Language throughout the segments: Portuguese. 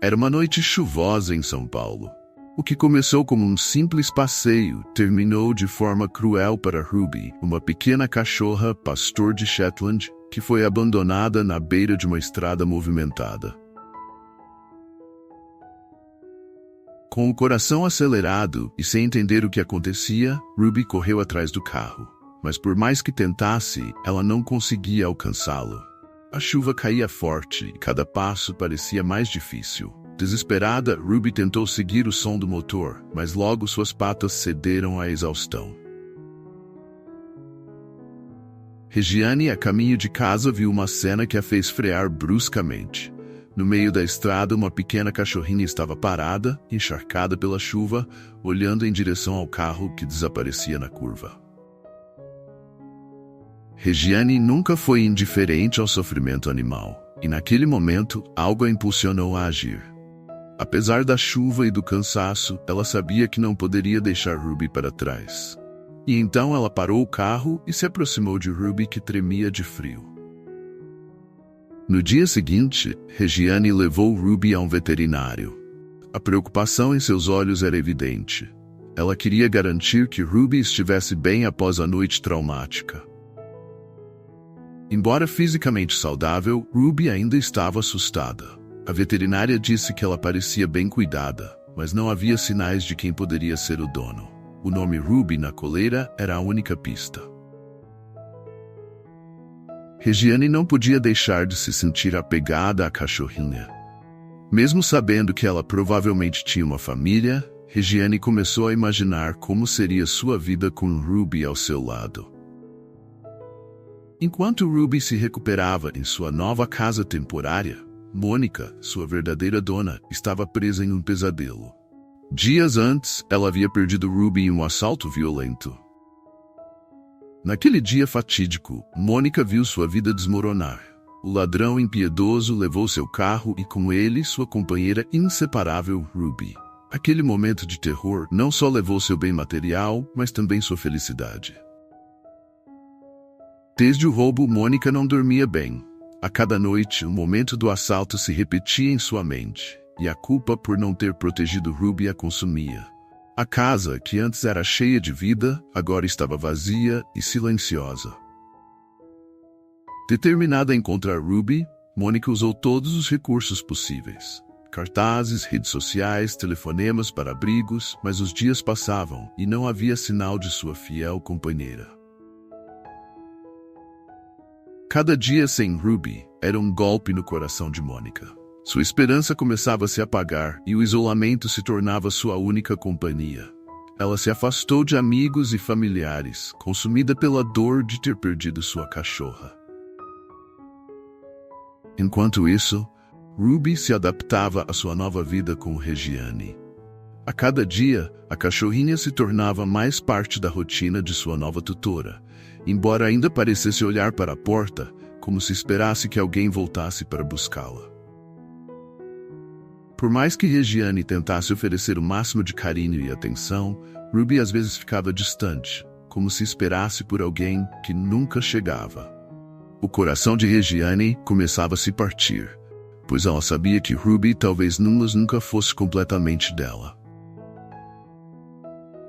Era uma noite chuvosa em São Paulo. O que começou como um simples passeio terminou de forma cruel para Ruby, uma pequena cachorra pastor de Shetland que foi abandonada na beira de uma estrada movimentada. Com o coração acelerado e sem entender o que acontecia, Ruby correu atrás do carro. Mas por mais que tentasse, ela não conseguia alcançá-lo. A chuva caía forte e cada passo parecia mais difícil. Desesperada, Ruby tentou seguir o som do motor, mas logo suas patas cederam à exaustão. Regiane, a caminho de casa, viu uma cena que a fez frear bruscamente. No meio da estrada, uma pequena cachorrinha estava parada, encharcada pela chuva, olhando em direção ao carro que desaparecia na curva. Regiane nunca foi indiferente ao sofrimento animal, e naquele momento, algo a impulsionou a agir. Apesar da chuva e do cansaço, ela sabia que não poderia deixar Ruby para trás. E então ela parou o carro e se aproximou de Ruby, que tremia de frio. No dia seguinte, Regiane levou Ruby a um veterinário. A preocupação em seus olhos era evidente. Ela queria garantir que Ruby estivesse bem após a noite traumática. Embora fisicamente saudável, Ruby ainda estava assustada. A veterinária disse que ela parecia bem cuidada, mas não havia sinais de quem poderia ser o dono. O nome Ruby na coleira era a única pista. Regiane não podia deixar de se sentir apegada à cachorrinha. Mesmo sabendo que ela provavelmente tinha uma família, Regiane começou a imaginar como seria sua vida com Ruby ao seu lado. Enquanto Ruby se recuperava em sua nova casa temporária, Mônica, sua verdadeira dona, estava presa em um pesadelo. Dias antes, ela havia perdido Ruby em um assalto violento. Naquele dia fatídico, Mônica viu sua vida desmoronar. O ladrão impiedoso levou seu carro e com ele sua companheira inseparável, Ruby. Aquele momento de terror não só levou seu bem material, mas também sua felicidade. Desde o roubo, Mônica não dormia bem. A cada noite, o momento do assalto se repetia em sua mente, e a culpa por não ter protegido Ruby a consumia. A casa, que antes era cheia de vida, agora estava vazia e silenciosa. Determinada a encontrar Ruby, Mônica usou todos os recursos possíveis. Cartazes, redes sociais, telefonemas para abrigos, mas os dias passavam e não havia sinal de sua fiel companheira. Cada dia sem Ruby era um golpe no coração de Mônica. Sua esperança começava a se apagar e o isolamento se tornava sua única companhia. Ela se afastou de amigos e familiares, consumida pela dor de ter perdido sua cachorra. Enquanto isso, Ruby se adaptava à sua nova vida com Regiane. A cada dia, a cachorrinha se tornava mais parte da rotina de sua nova tutora, embora ainda parecesse olhar para a porta, como se esperasse que alguém voltasse para buscá-la. Por mais que Regiane tentasse oferecer o máximo de carinho e atenção, Ruby às vezes ficava distante, como se esperasse por alguém que nunca chegava. O coração de Regiane começava a se partir, pois ela sabia que Ruby talvez nunca fosse completamente dela.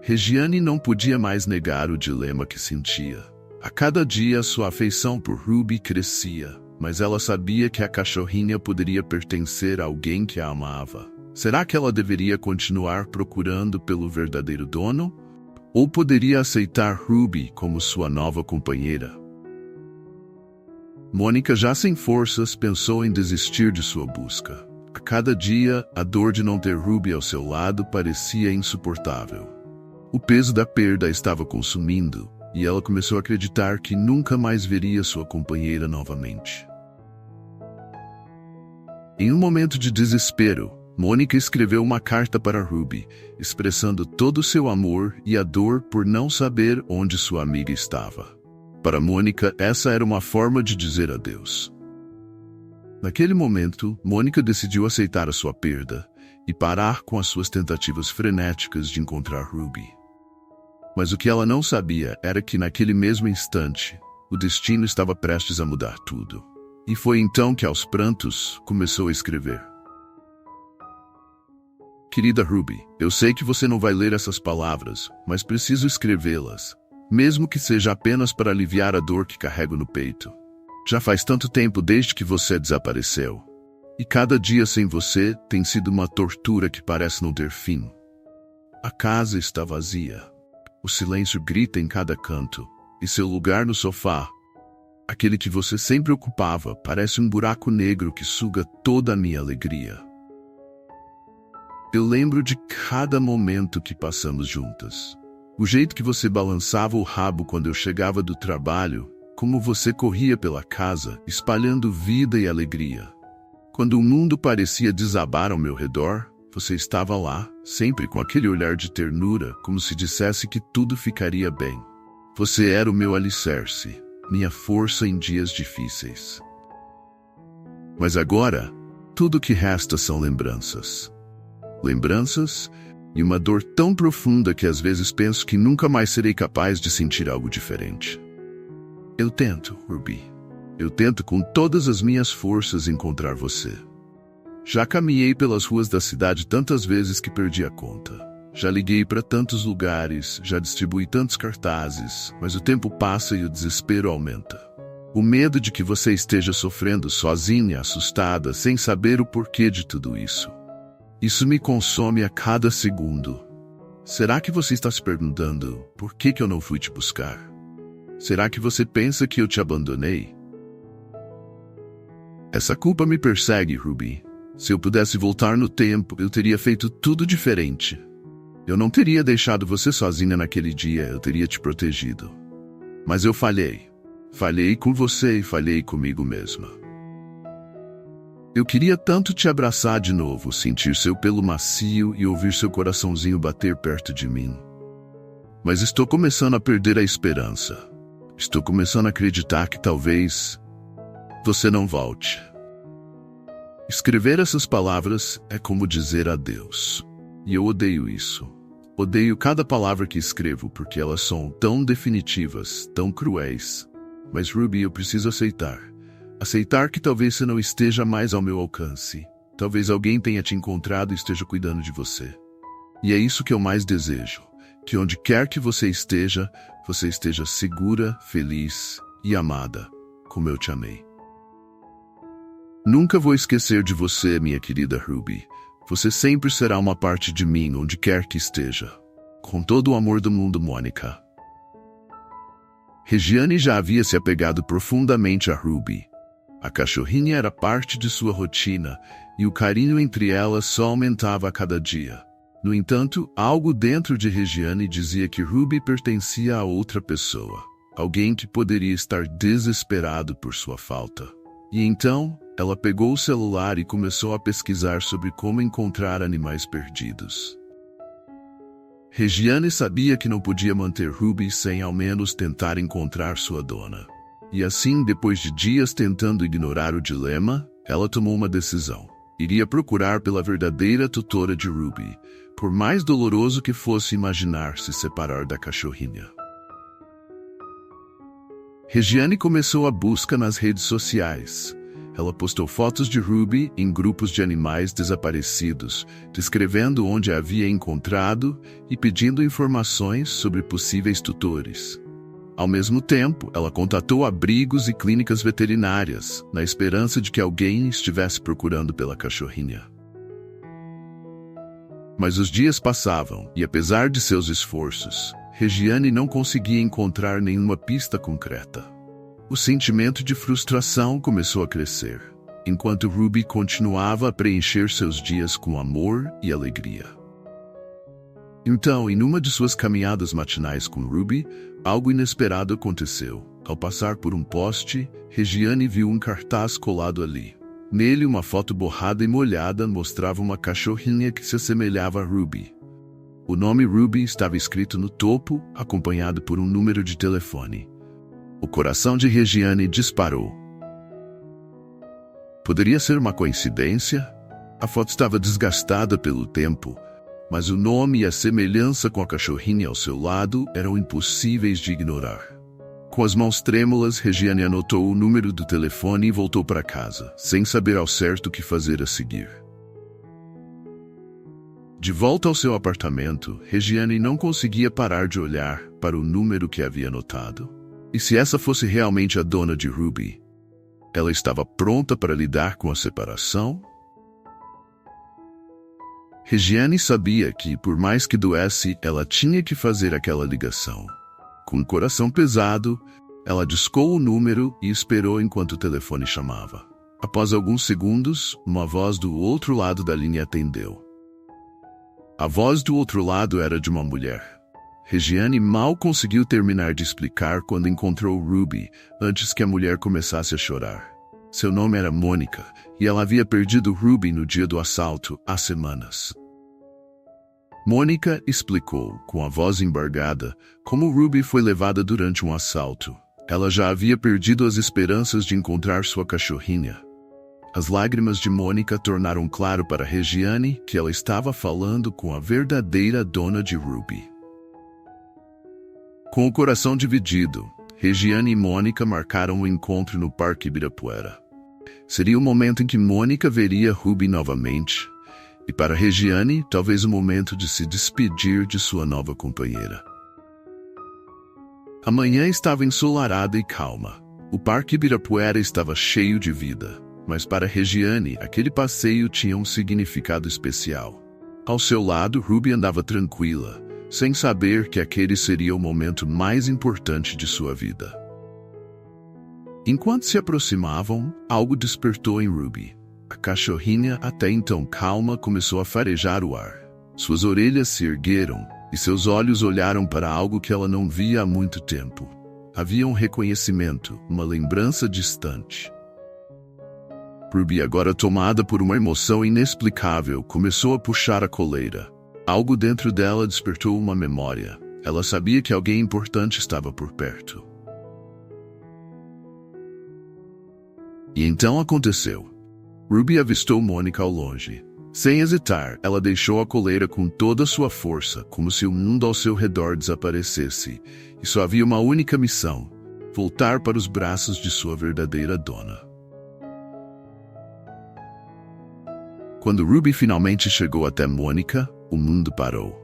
Regiane não podia mais negar o dilema que sentia. A cada dia sua afeição por Ruby crescia, mas ela sabia que a cachorrinha poderia pertencer a alguém que a amava. Será que ela deveria continuar procurando pelo verdadeiro dono? Ou poderia aceitar Ruby como sua nova companheira? Mônica, já sem forças, pensou em desistir de sua busca. A cada dia, a dor de não ter Ruby ao seu lado parecia insuportável. O peso da perda a estava consumindo, e ela começou a acreditar que nunca mais veria sua companheira novamente. Em um momento de desespero, Mônica escreveu uma carta para Ruby, expressando todo o seu amor e a dor por não saber onde sua amiga estava. Para Mônica, essa era uma forma de dizer adeus. Naquele momento, Mônica decidiu aceitar a sua perda e parar com as suas tentativas frenéticas de encontrar Ruby. Mas o que ela não sabia era que naquele mesmo instante, o destino estava prestes a mudar tudo. E foi então que, aos prantos, começou a escrever. Querida Ruby, eu sei que você não vai ler essas palavras, mas preciso escrevê-las, mesmo que seja apenas para aliviar a dor que carrego no peito. Já faz tanto tempo desde que você desapareceu. E cada dia sem você tem sido uma tortura que parece não ter fim. A casa está vazia. O silêncio grita em cada canto, e seu lugar no sofá, aquele que você sempre ocupava, parece um buraco negro que suga toda a minha alegria. Eu lembro de cada momento que passamos juntas. O jeito que você balançava o rabo quando eu chegava do trabalho, como você corria pela casa, espalhando vida e alegria. Quando o mundo parecia desabar ao meu redor, você estava lá, sempre com aquele olhar de ternura, como se dissesse que tudo ficaria bem. Você era o meu alicerce, minha força em dias difíceis. Mas agora, tudo que resta são lembranças. Lembranças e uma dor tão profunda que às vezes penso que nunca mais serei capaz de sentir algo diferente. Eu tento, Ruby. Eu tento com todas as minhas forças encontrar você. Já caminhei pelas ruas da cidade tantas vezes que perdi a conta. Já liguei para tantos lugares, já distribuí tantos cartazes, mas o tempo passa e o desespero aumenta. O medo de que você esteja sofrendo sozinha, assustada, sem saber o porquê de tudo isso. Isso me consome a cada segundo. Será que você está se perguntando por que eu não fui te buscar? Será que você pensa que eu te abandonei? Essa culpa me persegue, Ruby. Se eu pudesse voltar no tempo, eu teria feito tudo diferente. Eu não teria deixado você sozinha naquele dia, eu teria te protegido. Mas eu falhei. Falhei com você e falhei comigo mesma. Eu queria tanto te abraçar de novo, sentir seu pelo macio e ouvir seu coraçãozinho bater perto de mim. Mas estou começando a perder a esperança. Estou começando a acreditar que talvez você não volte. Escrever essas palavras é como dizer adeus. E eu odeio isso. Odeio cada palavra que escrevo porque elas são tão definitivas, tão cruéis. Mas Ruby, eu preciso aceitar. Aceitar que talvez você não esteja mais ao meu alcance. Talvez alguém tenha te encontrado e esteja cuidando de você. E é isso que eu mais desejo. Que onde quer que você esteja segura, feliz e amada, como eu te amei. Nunca vou esquecer de você, minha querida Ruby. Você sempre será uma parte de mim, onde quer que esteja. Com todo o amor do mundo, Mônica. Regiane já havia se apegado profundamente a Ruby. A cachorrinha era parte de sua rotina, e o carinho entre elas só aumentava a cada dia. No entanto, algo dentro de Regiane dizia que Ruby pertencia a outra pessoa. Alguém que poderia estar desesperado por sua falta. E então, ela pegou o celular e começou a pesquisar sobre como encontrar animais perdidos. Regiane sabia que não podia manter Ruby sem ao menos tentar encontrar sua dona. E assim, depois de dias tentando ignorar o dilema, ela tomou uma decisão. Iria procurar pela verdadeira tutora de Ruby, por mais doloroso que fosse imaginar se separar da cachorrinha. Regiane começou a busca nas redes sociais. Ela postou fotos de Ruby em grupos de animais desaparecidos, descrevendo onde a havia encontrado e pedindo informações sobre possíveis tutores. Ao mesmo tempo, ela contatou abrigos e clínicas veterinárias, na esperança de que alguém estivesse procurando pela cachorrinha. Mas os dias passavam, e apesar de seus esforços, Regiane não conseguia encontrar nenhuma pista concreta. O sentimento de frustração começou a crescer, enquanto Ruby continuava a preencher seus dias com amor e alegria. Então, em uma de suas caminhadas matinais com Ruby, algo inesperado aconteceu. Ao passar por um poste, Regiane viu um cartaz colado ali. Nele, uma foto borrada e molhada mostrava uma cachorrinha que se assemelhava a Ruby. O nome Ruby estava escrito no topo, acompanhado por um número de telefone. O coração de Regiane disparou. Poderia ser uma coincidência? A foto estava desgastada pelo tempo, mas o nome e a semelhança com a cachorrinha ao seu lado eram impossíveis de ignorar. Com as mãos trêmulas, Regiane anotou o número do telefone e voltou para casa, sem saber ao certo o que fazer a seguir. De volta ao seu apartamento, Regiane não conseguia parar de olhar para o número que havia anotado. E se essa fosse realmente a dona de Ruby? Ela estava pronta para lidar com a separação? Regiane sabia que, por mais que doesse, ela tinha que fazer aquela ligação. Com o coração pesado, ela discou o número e esperou enquanto o telefone chamava. Após alguns segundos, uma voz do outro lado da linha atendeu. A voz do outro lado era de uma mulher. Regiane mal conseguiu terminar de explicar quando encontrou Ruby, antes que a mulher começasse a chorar. Seu nome era Mônica, e ela havia perdido Ruby no dia do assalto, há semanas. Mônica explicou, com a voz embargada, como Ruby foi levada durante um assalto. Ela já havia perdido as esperanças de encontrar sua cachorrinha. As lágrimas de Mônica tornaram claro para Regiane que ela estava falando com a verdadeira dona de Ruby. Com o coração dividido, Regiane e Mônica marcaram um encontro no Parque Ibirapuera. Seria o momento em que Mônica veria Ruby novamente, e para Regiane, talvez o momento de se despedir de sua nova companheira. A manhã estava ensolarada e calma. O Parque Ibirapuera estava cheio de vida. Mas para Regiane, aquele passeio tinha um significado especial. Ao seu lado, Ruby andava tranquila, sem saber que aquele seria o momento mais importante de sua vida. Enquanto se aproximavam, algo despertou em Ruby. A cachorrinha, até então calma, começou a farejar o ar. Suas orelhas se ergueram e seus olhos olharam para algo que ela não via há muito tempo. Havia um reconhecimento, uma lembrança distante. Ruby, agora tomada por uma emoção inexplicável, começou a puxar a coleira. Algo dentro dela despertou uma memória. Ela sabia que alguém importante estava por perto. E então aconteceu. Ruby avistou Mônica ao longe. Sem hesitar, ela deixou a coleira com toda a sua força, como se o mundo ao seu redor desaparecesse, e só havia uma única missão: voltar para os braços de sua verdadeira dona. Quando Ruby finalmente chegou até Mônica, o mundo parou.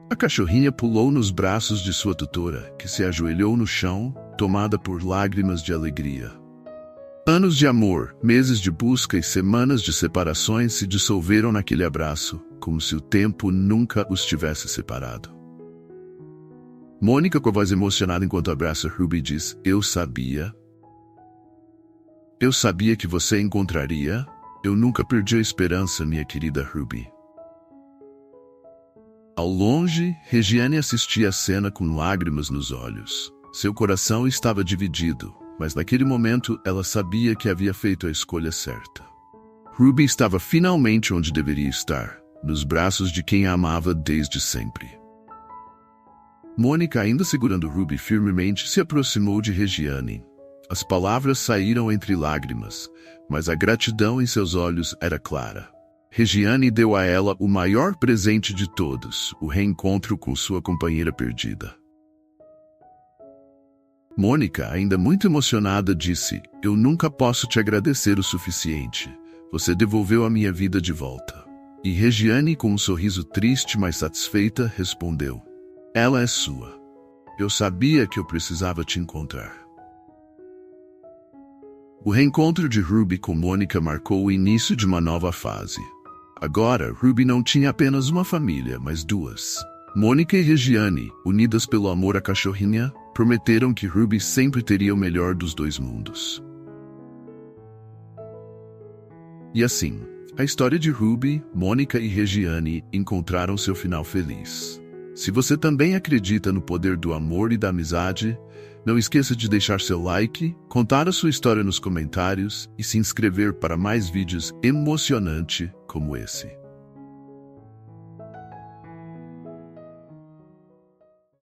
A cachorrinha pulou nos braços de sua tutora, que se ajoelhou no chão, tomada por lágrimas de alegria. Anos de amor, meses de busca e semanas de separações se dissolveram naquele abraço, como se o tempo nunca os tivesse separado. Mônica, com a voz emocionada enquanto abraça Ruby, diz: Eu sabia que você encontraria. Eu nunca perdi a esperança, minha querida Ruby. Ao longe, Regiane assistia a cena com lágrimas nos olhos. Seu coração estava dividido, mas naquele momento ela sabia que havia feito a escolha certa. Ruby estava finalmente onde deveria estar, nos braços de quem a amava desde sempre. Mônica, ainda segurando Ruby firmemente, se aproximou de Regiane. As palavras saíram entre lágrimas, mas a gratidão em seus olhos era clara. Regiane deu a ela o maior presente de todos, o reencontro com sua companheira perdida. Mônica, ainda muito emocionada, disse: Eu nunca posso te agradecer o suficiente. Você devolveu a minha vida de volta. E Regiane, com um sorriso triste, mas satisfeita, respondeu: Ela é sua. Eu sabia que eu precisava te encontrar. O reencontro de Ruby com Mônica marcou o início de uma nova fase. Agora, Ruby não tinha apenas uma família, mas duas. Mônica e Regiane, unidas pelo amor à cachorrinha, prometeram que Ruby sempre teria o melhor dos dois mundos. E assim, a história de Ruby, Mônica e Regiane encontraram seu final feliz. Se você também acredita no poder do amor e da amizade, não esqueça de deixar seu like, contar a sua história nos comentários e se inscrever para mais vídeos emocionantes como esse.